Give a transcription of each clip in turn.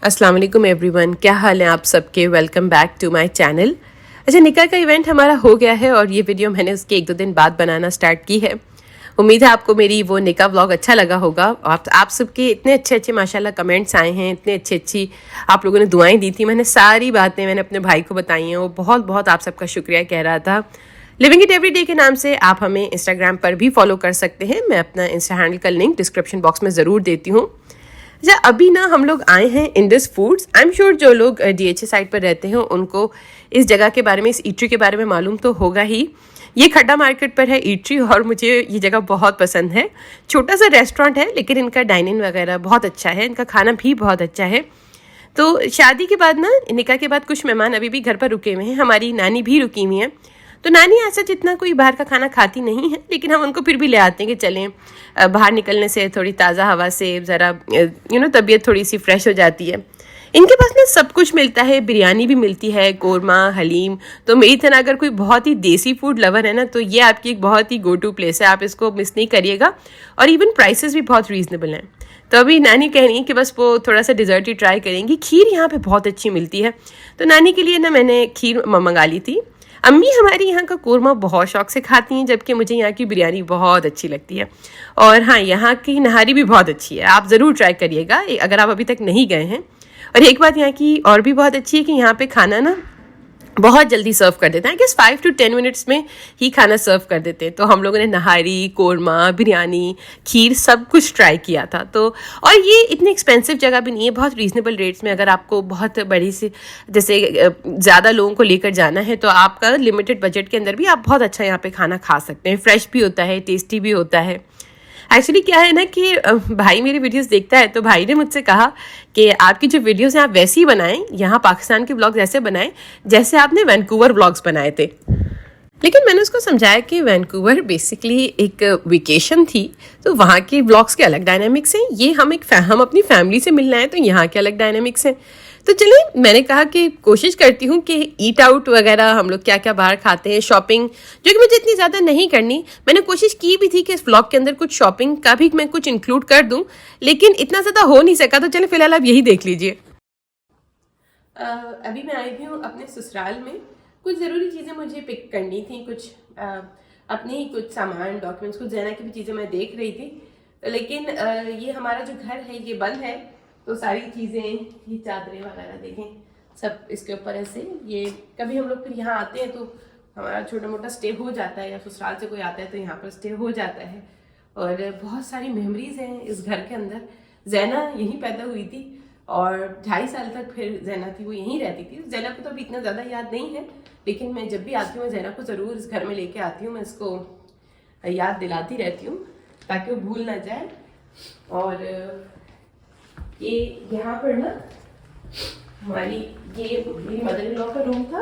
अस्सलाम वालेकुम एवरीवन, क्या हाल है आप सबके। Welcome back to my channel. अच्छा, निकाह का इवेंट हमारा हो गया है और ये वीडियो मैंने उसके 1-2 दिन बाद बनाना स्टार्ट की है। उम्मीद है आपको मेरी वो निकाह व्लॉग अच्छा लगा होगा। आप सबके इतने अच्छे माशाल्लाह कमेंट्स आए हैं, इतने अच्छी आप लोगों ने दुआएं दी थी। मैंने सारी बातें मैंने अपने भाई को बताई हैं, वो बहुत आप सबका शुक्रिया कह रहा था। लिविंग इट एवरीडे के नाम से आप हमें इंस्टाग्राम पर भी फॉलो कर सकते हैं। मैं अपना इंस्टा हैंडल का लिंक डिस्क्रिप्शन बॉक्स में ज़रूर देती हूँ। अच्छा, अभी ना हम लोग आए हैं Indus foods. I am sure जो लोग DHA साइड पर रहते हैं उनको इस जगह के बारे में, इस ईटरी के बारे में मालूम तो होगा ही। ये खड्डा मार्केट पर है ईटरी और मुझे ये जगह बहुत पसंद है। छोटा सा रेस्टोरेंट है लेकिन इनका डाइनिंग वगैरह बहुत अच्छा है, इनका खाना भी बहुत अच्छा है। तो शादी के बाद ना, निकाह के बाद कुछ मेहमान अभी भी घर पर रुके हुए हैं। हमारी नानी भी रुकी हुई हैं। तो नानी ऐसा जितना कोई बाहर का खाना खाती नहीं है, लेकिन हम उनको फिर भी ले आते हैं कि चलें, बाहर निकलने से थोड़ी ताज़ा हवा से ज़रा तबीयत थोड़ी सी फ्रेश हो जाती है। इनके पास ना सब कुछ मिलता है, बिरयानी भी मिलती है, कोरमा, हलीम। तो मेरी तरह अगर कोई बहुत ही देसी फूड लवर है ना, तो ये आपकी एक बहुत ही गो टू प्लेस है, आप इसको मिस नहीं करिएगा। और इवन प्राइसेस भी बहुत रीज़नेबल हैं। तो अभी नानी कह रही है कि बस वो थोड़ा सा डिज़र्ट ही ट्राई करेंगी। खीर यहाँ पे बहुत अच्छी मिलती है, तो नानी के लिए ना मैंने खीर मंगा ली थी। अम्मी हमारी यहाँ का कोरमा बहुत शौक से खाती हैं, जबकि मुझे यहाँ की बिरयानी बहुत अच्छी लगती है। और हाँ, यहाँ की नहारी भी बहुत अच्छी है, आप ज़रूर ट्राई करिएगा अगर आप अभी तक नहीं गए हैं। और एक बात यहाँ की और भी बहुत अच्छी है कि यहाँ पे खाना ना बहुत जल्दी सर्व कर देते हैं। कि 5 to 10 मिनट्स में ही खाना सर्व कर देते हैं। तो हम लोगों ने नहारी, कोरमा, बिरयानी, खीर सब कुछ ट्राई किया था। तो और ये इतनी एक्सपेंसिव जगह भी नहीं है, बहुत रीज़नेबल रेट्स में। अगर आपको बहुत बड़ी सी जैसे ज़्यादा लोगों को लेकर जाना है तो आपका लिमिटेड बजट के अंदर भी आप बहुत अच्छा यहाँ पे खाना खा सकते हैं। फ्रेश भी होता है, टेस्टी भी होता है। एक्चुअली क्या है ना कि भाई मेरी वीडियोस देखता है, तो भाई ने मुझसे कहा कि आपकी जो वीडियोस हैं आप वैसे ही बनाएं, यहाँ पाकिस्तान के व्लॉग्स ऐसे बनाएं जैसे आपने वैंकूवर व्लॉग्स बनाए थे। लेकिन मैंने उसको समझाया कि वैंकूवर बेसिकली एक वेकेशन थी, तो वहाँ के व्लॉग्स के अलग डायनामिक्स हैं। ये हम अपनी फैमिली से मिलना है, तो यहाँ के अलग डायनामिक्स हैं। तो चलिए, मैंने कहा कि कोशिश करती हूँ कि ईट आउट वगैरह हम लोग क्या क्या बाहर खाते हैं, शॉपिंग जो कि मुझे इतनी ज़्यादा नहीं करनी। मैंने कोशिश की भी थी कि इस व्लॉग के अंदर कुछ शॉपिंग का भी मैं कुछ इंक्लूड कर दूँ, लेकिन इतना ज़्यादा हो नहीं सका। तो चलिए फिलहाल आप यही देख लीजिए। अभी मैं आई भी हूँ अपने ससुराल में। कुछ ज़रूरी चीज़ें मुझे पिक करनी थी, कुछ अपने ही कुछ सामान, डॉक्यूमेंट्स, कुछ ज़ैना की भी चीज़ें मैं देख रही थी। लेकिन ये हमारा जो घर है ये बंद है, तो सारी चीज़ें, ये चादरें वगैरह देखें सब इसके ऊपर ऐसे। ये कभी हम लोग फिर यहाँ आते हैं तो हमारा छोटा मोटा स्टे हो जाता है, या ससुराल से कोई आता है तो यहाँ पर स्टे हो जाता है। और बहुत सारी मेमोरीज हैं इस घर के अंदर। जैना यहीं पैदा हुई थी और 2.5 साल तक फिर जैना थी वो यहीं रहती थी। जैना को तो अभी इतना ज़्यादा याद नहीं है, लेकिन मैं जब भी आती हूँ जैना को ज़रूर इस घर में लेके आती हूँ। मैं इसको याद दिलाती रहती हूँ ताकि वो भूल ना जाए। और ये यहाँ पर ना ये मेरी मदर इन लॉ का रूम था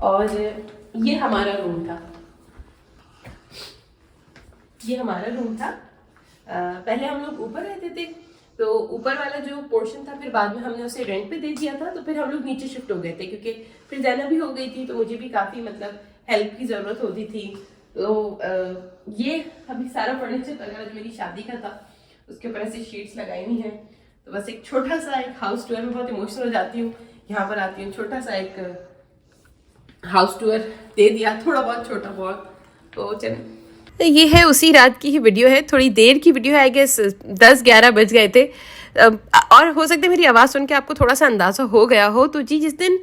और ये हमारा रूम था। ये हमारा रूम था। पहले हम लोग ऊपर रहते थे, तो ऊपर वाला जो पोर्शन था फिर बाद में हमने उसे रेंट पे दे दिया था। तो फिर हम लोग नीचे शिफ्ट हो गए थे, क्योंकि फिर जैना भी हो गई थी तो मुझे भी काफ़ी हेल्प की ज़रूरत होती थी। तो ये अभी सारा फर्नीचर वगैरह जो मेरी शादी का था उसके ऊपर ऐसे शीट्स लगाई हुई हैं। तो बस एक छोटा सा एक हाउस टूर में बहुत इमोशनल हो जाती हूँ। यहाँ पर आती हूँ, छोटा सा एक हाउस टूर दे दिया, थोड़ा बहुत, छोटा बहुत। तो चलिए, ये है उसी रात की ही वीडियो है, थोड़ी देर की वीडियो है। आई गेस 10-11 बज गए थे। और हो सकता है मेरी आवाज़ सुन के आपको थोड़ा सा अंदाज़ा हो गया हो। तो जी, जिस दिन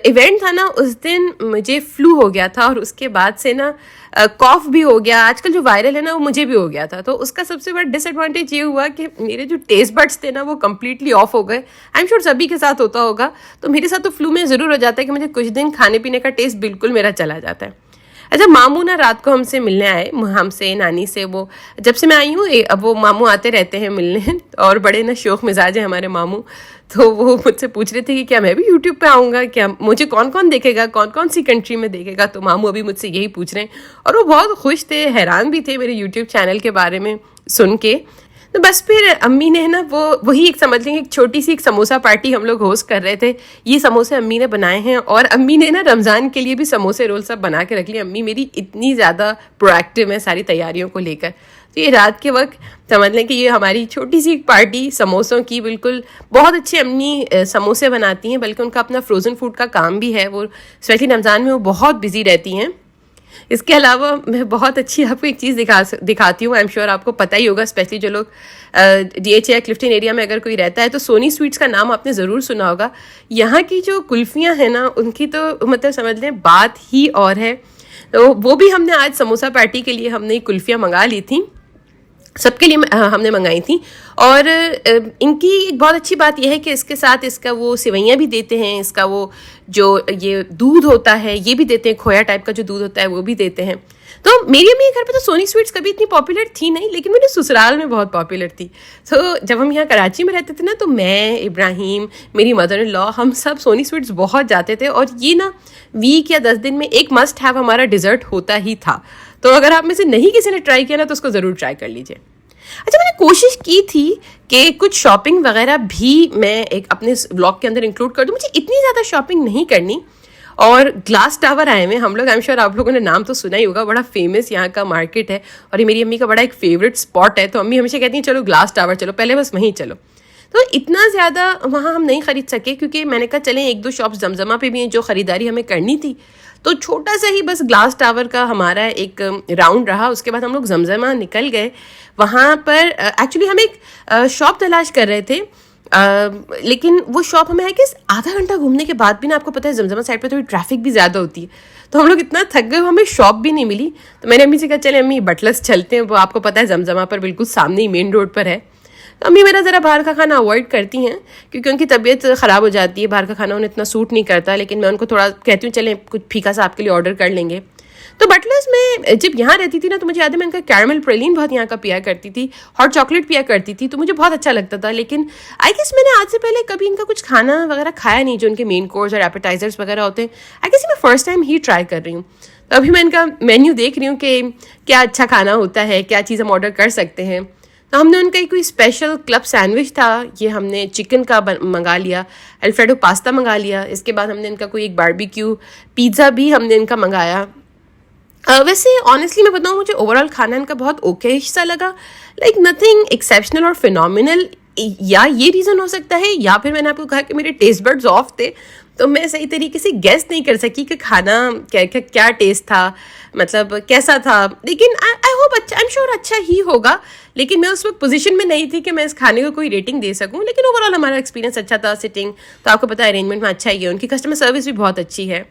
इवेंट था ना उस दिन मुझे फ्लू हो गया था और उसके बाद से ना कॉफ भी हो गया। आजकल जो वायरल है ना वो मुझे भी हो गया था। तो उसका सबसे बड़ा डिसएडवांटेज ये हुआ कि मेरे जो टेस्ट बड्स थे ना वो कम्प्लीटली ऑफ हो गए। आई एम श्योर सभी के साथ होता होगा। तो मेरे साथ तो फ्लू में ज़रूर हो जाता है कि मुझे कुछ दिन खाने पीने का टेस्ट बिल्कुल मेरा चला जाता है। अच्छा, मामू ना रात को हमसे मिलने आए, हमसे, नानी से। वो जब से मैं आई हूँ अब वो मामू आते रहते हैं मिलने, और बड़े ना शौक मिजाज है हमारे मामू। तो वो मुझसे पूछ रहे थे कि क्या मैं भी यूट्यूब पे आऊँगा, क्या मुझे कौन कौन देखेगा, कौन कौन सी कंट्री में देखेगा। तो मामू अभी मुझसे यही पूछ रहे हैं और वो बहुत खुश थे, हैरान भी थे मेरे यूट्यूब चैनल के बारे में सुन के। तो बस फिर अम्मी ने ना वही एक समझ लेंगे एक छोटी सी एक समोसा पार्टी हम लोग होस्ट कर रहे थे। ये समोसे अम्मी ने बनाए हैं और अम्मी ने ना रमज़ान के लिए भी समोसे रोल सब बना के रख लिए। अम्मी मेरी इतनी ज़्यादा प्रोएक्टिव है सारी तैयारियों को लेकर। तो ये रात के वक्त समझ लें कि ये हमारी छोटी सी पार्टी समोसों की, बिल्कुल बहुत अच्छे अम्मी समोसे बनाती हैं, बल्कि उनका अपना फ्रोज़न फूड का काम भी है। वो स्पेशली रमज़ान में वो बहुत बिजी रहती हैं। इसके अलावा मैं बहुत अच्छी आपको एक चीज़ दिखाती हूँ। आई एम श्योर आपको पता ही होगा, स्पेशली जो लोग DHA या क्लिफ्टन एरिया में अगर कोई रहता है तो सोनी स्वीट्स का नाम आपने ज़रूर सुना होगा। यहाँ की जो कुल्फ़ियाँ हैं ना, उनकी तो मतलब समझ लें बात ही और है। तो वो भी हमने आज समोसा पार्टी के लिए हमने कुल्फ़ियाँ मंगा ली थी, सबके लिए हमने मंगाई थी। और इनकी एक बहुत अच्छी बात यह है कि इसके साथ इसका वो सेवइयाँ भी देते हैं, इसका वो जो ये दूध होता है ये भी देते हैं, खोया टाइप का जो दूध होता है वो भी देते हैं। तो मेरी अम्मी के घर पे तो सोनी स्वीट्स कभी इतनी पॉपुलर थी नहीं, लेकिन मेरे ससुराल में बहुत पॉपुलर थी। तो जब हम यहाँ कराची में रहते थे ना, तो मैं, इब्राहिम, मेरी मदर इन लॉ, हम सब सोनी स्वीट्स बहुत जाते थे। और ये ना वीक या 10 दिन में एक मस्ट हैव हमारा डिज़र्ट होता ही था। तो अगर आप में से नहीं किसी ने ट्राई किया ना, तो उसको ज़रूर ट्राई कर लीजिए। अच्छा, मैंने कोशिश की थी कि कुछ शॉपिंग वगैरह भी मैं एक अपने व्लॉग के अंदर इंक्लूड कर दूँ। मुझे इतनी ज़्यादा शॉपिंग नहीं करनी। और ग्लास टावर आए हुए हम लोग, आई एम श्योर आप लोगों ने नाम तो सुना ही होगा, बड़ा फेमस यहाँ का मार्केट है और ये मेरी अम्मी का बड़ा एक फेवरेट स्पॉट है। तो अम्मी हमेशा कहती हैं चलो ग्लास टावर चलो, पहले बस वहीं चलो। तो इतना ज़्यादा वहाँ हम नहीं ख़रीद सके, क्योंकि मैंने कहा चलें 1-2 शॉप्स जमजमा पे भी हैं जो ख़रीदारी हमें करनी थी। तो छोटा सा ही बस ग्लास टावर का हमारा एक राउंड रहा। उसके बाद हम लोग जमजमा निकल गए। वहाँ पर एक्चुअली हम एक शॉप तलाश कर रहे थे, लेकिन वो शॉप हमें है कि आधा घंटा घूमने के बाद भी ना, आपको पता है जमजमा साइड पे थोड़ी ट्रैफिक भी ज़्यादा होती है, तो हम लोग इतना थक गए, हमें शॉप भी नहीं मिली। तो मैंने अम्मी से कहा चले अम्मी बटलस चलते हैं, वो आपको पता है जमजमा पर बिल्कुल सामने ही मेन रोड पर है। तो अम्मी मेरा ज़रा बाहर का खाना अवॉइड करती हैं, क्योंकि उनकी तबीयत ख़राब हो जाती है, बाहर का खाना उन्हें इतना सूट नहीं करता। लेकिन मैं उनको थोड़ा कहती हूँ चलें कुछ फीका सा आपके लिए ऑर्डर कर लेंगे। तो बटलर्स में जब यहाँ रहती थी ना, तो मुझे याद है मैं उनका कैरमल प्रेलिन बहुत यहाँ का पिया करती थी, हॉट चॉकलेट पिया करती थी, तो मुझे बहुत अच्छा लगता था। लेकिन आई गेस मैंने आज से पहले कभी इनका कुछ खाना वगैरह खाया नहीं, जो उनके मेन कोर्स और एपेटाइजर्स वगैरह होते हैं। आई गेस मैं फर्स्ट टाइम ही ट्राई कर रही हूँ। तो अभी मैं इनका मेन्यू देख रही हूँ कि क्या अच्छा खाना होता है, क्या चीज़ हम ऑर्डर कर सकते हैं। तो हमने उनका कोई स्पेशल क्लब सैंडविच था, ये हमने चिकन का मंगा लिया, अल्फ्रेडो पास्ता मंगा लिया। इसके बाद हमने इनका कोई एक बारबेक्यू पिज़्ज़ा भी हमने इनका मंगाया। वैसे ऑनेस्टली मैं बताऊँ, मुझे ओवरऑल खाना इनका बहुत ओके सा लगा, लाइक नथिंग एक्सेप्शनल और फिनोमिनल। या ये रीज़न हो सकता है, या फिर मैंने आपको कहा कि मेरे टेस्ट बड्स ऑफ थे, तो मैं सही तरीके से गेस नहीं कर सकी कि खाना क्या टेस्ट था, मतलब कैसा था। लेकिन आई होप अच्छा, आई एम श्योर अच्छा ही होगा। लेकिन मैं उस वक्त पोजीशन में नहीं थी कि मैं इस खाने को कोई रेटिंग दे सकूं। लेकिन ओवरऑल हमारा एक्सपीरियंस अच्छा था। सिटिंग तो आपको पता है अरेंजमेंट में अच्छा ही है, उनकी कस्टमर सर्विस भी बहुत अच्छी है।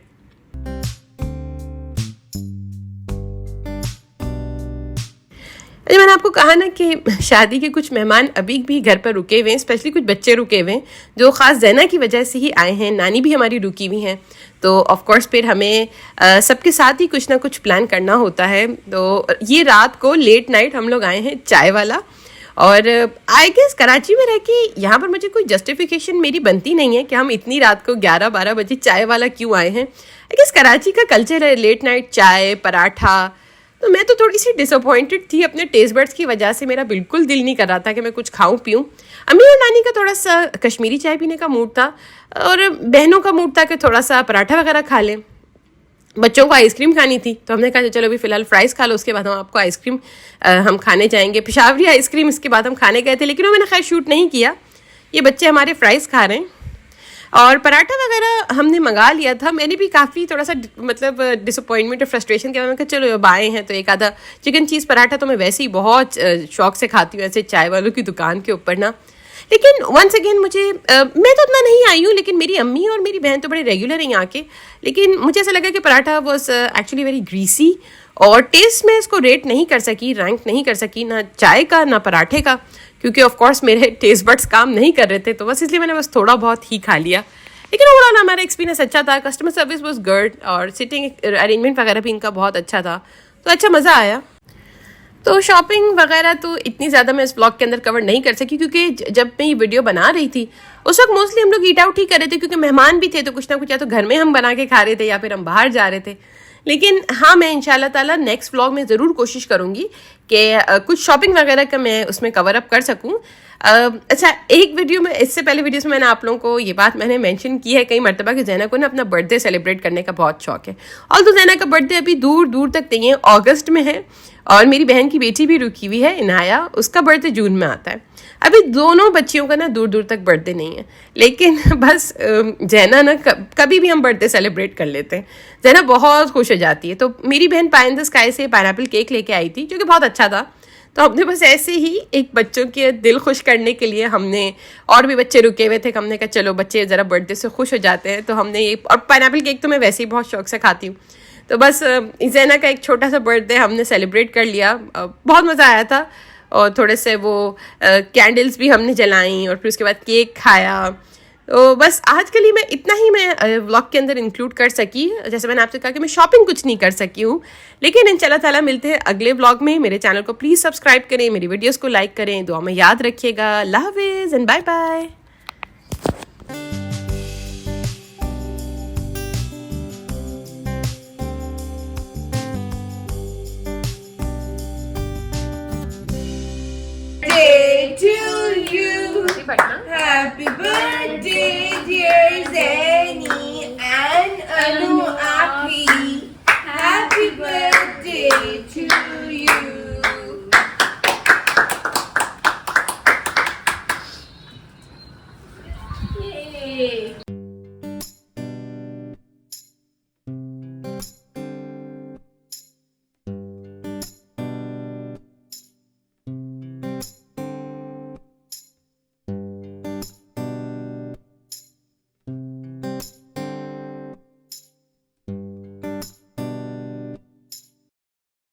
मैंने आपको कहा ना कि शादी के कुछ मेहमान अभी भी घर पर रुके हुए हैं, स्पेशली कुछ बच्चे रुके हुए हैं जो ख़ास ज़ैना की वजह से ही आए हैं। नानी भी हमारी रुकी हुई हैं। तो ऑफ कोर्स फिर हमें सबके साथ ही कुछ ना कुछ प्लान करना होता है। तो ये रात को लेट नाइट हम लोग आए हैं चाय वाला। और आई गेस कराची में रह के यहाँ पर मुझे कोई जस्टिफिकेशन मेरी बनती नहीं है कि हम इतनी रात को 11-12 बजे चाय वाला क्यों आए हैं। आई गेस कराची का कल्चर है लेट नाइट चाय पराठा। तो मैं तो थोड़ी सी डिसअपॉइंटेड थी अपने टेस्ट बड्स की वजह से। मेरा बिल्कुल दिल नहीं कर रहा था कि मैं कुछ खाऊं पीऊं। अम्मी और नानी का थोड़ा सा कश्मीरी चाय पीने का मूड था, और बहनों का मूड था कि थोड़ा सा पराठा वगैरह खा लें। बच्चों को आइसक्रीम खानी थी, तो हमने कहा चलो अभी फ़िलहाल फ्राइज़ खा लो, उसके बाद हम आपको आइसक्रीम हम खाने जाएंगे, पेशावरी आइसक्रीम इसके बाद हम खाने गए थे। लेकिन वो मैंने खैर शूट नहीं किया। ये बच्चे हमारे फ्राइज़ खा रहे हैं और पराठा वगैरह हमने मंगा लिया था। मैंने भी काफ़ी थोड़ा सा मतलब डिसअपॉइंटमेंट और फ्रस्ट्रेशन के बाद मैं कहा चलो अब आए हैं तो एक आधा चिकन चीज़ पराठा तो मैं वैसे ही बहुत शौक से खाती हूँ ऐसे चाय वालों की दुकान के ऊपर ना। लेकिन वंस अगेन मुझे मैं तो उतना नहीं आई हूँ, लेकिन मेरी अम्मी और मेरी बहन तो बड़े रेगुलर हैं यहाँ के। लेकिन मुझे ऐसा लगा कि paratha was actually very greasy, और टेस्ट में इसको रेट नहीं कर सकी, रैंक नहीं कर सकी, ना चाय का ना पराठे का, क्योंकि ऑफ कोर्स मेरे टेस्ट बड्स काम नहीं कर रहे थे। तो बस इसलिए मैंने बस थोड़ा बहुत ही खा लिया। लेकिन ओवरऑल हमारा एक्सपीरियंस अच्छा था। कस्टमर सर्विस वाज गुड और सिटिंग अरेंजमेंट वगैरह भी इनका बहुत अच्छा था, तो अच्छा मज़ा आया। तो शॉपिंग वगैरह तो इतनी ज़्यादा मैं इस ब्लॉग के अंदर कवर नहीं कर सकी, क्योंकि जब मैं ये वीडियो बना रही थी उस वक्त मोस्टली हम लोग ईट आउट ही कर रहे थे, क्योंकि मेहमान भी थे। तो कुछ ना कुछ या तो घर में हम बना के खा रहे थे या फिर हम बाहर जा रहे थे। लेकिन हाँ, मैं इंशाल्लाह ताला नेक्स्ट व्लॉग में ज़रूर कोशिश करूँगी कि कुछ शॉपिंग वगैरह का मैं उसमें कवर अप कर सकूँ। अच्छा, एक वीडियो में, इससे पहले वीडियोस में मैंने आप लोगों को ये बात मैंने मेंशन की है कई मरतबा कि जैना को ना अपना बर्थडे सेलिब्रेट करने का बहुत शौक है। और तो जैना का बर्थडे अभी दूर दूर तक नहीं है, अगस्त में है। और मेरी बहन की बेटी भी रुकी हुई है इनाया, उसका बर्थडे जून में आता है। अभी दोनों बच्चियों का ना दूर दूर तक बर्थडे नहीं है, लेकिन बस जैना ना कभी भी हम बर्थडे सेलिब्रेट कर लेते हैं। जैना बहुत खुश हो जाती है। तो मेरी बहन पाई इन द स्काई से पाइनएप्पल केक लेके आई थी जो कि बहुत अच्छा था। तो हमने बस ऐसे ही एक बच्चों के दिल खुश करने के लिए, हमने और भी बच्चे रुके हुए थे, हमने कहा चलो बच्चे ज़रा बर्थडे से खुश हो जाते हैं, तो हमने ये, और पाइनएप्पल केक तो मैं वैसे ही बहुत शौक से खाती हूँ, तो बस जैना का एक छोटा सा बर्थडे हमने सेलिब्रेट कर लिया। बहुत मज़ा आया था। और थोड़े से वो कैंडल्स भी हमने जलाई और फिर उसके बाद केक खाया। तो बस आज के लिए मैं इतना ही मैं व्लॉग के अंदर इंक्लूड कर सकी। जैसे मैंने आपसे कहा कि मैं शॉपिंग कुछ नहीं कर सकी हूँ, लेकिन इंशाल्लाह ताला मिलते हैं अगले व्लॉग में। मेरे चैनल को प्लीज़ सब्सक्राइब करें, मेरी वीडियोस को लाइक करें, दुआ में याद रखिएगा। अल्लाह हाफिज़ and bye bye. To you, happy birthday, dear Zeni and Anu.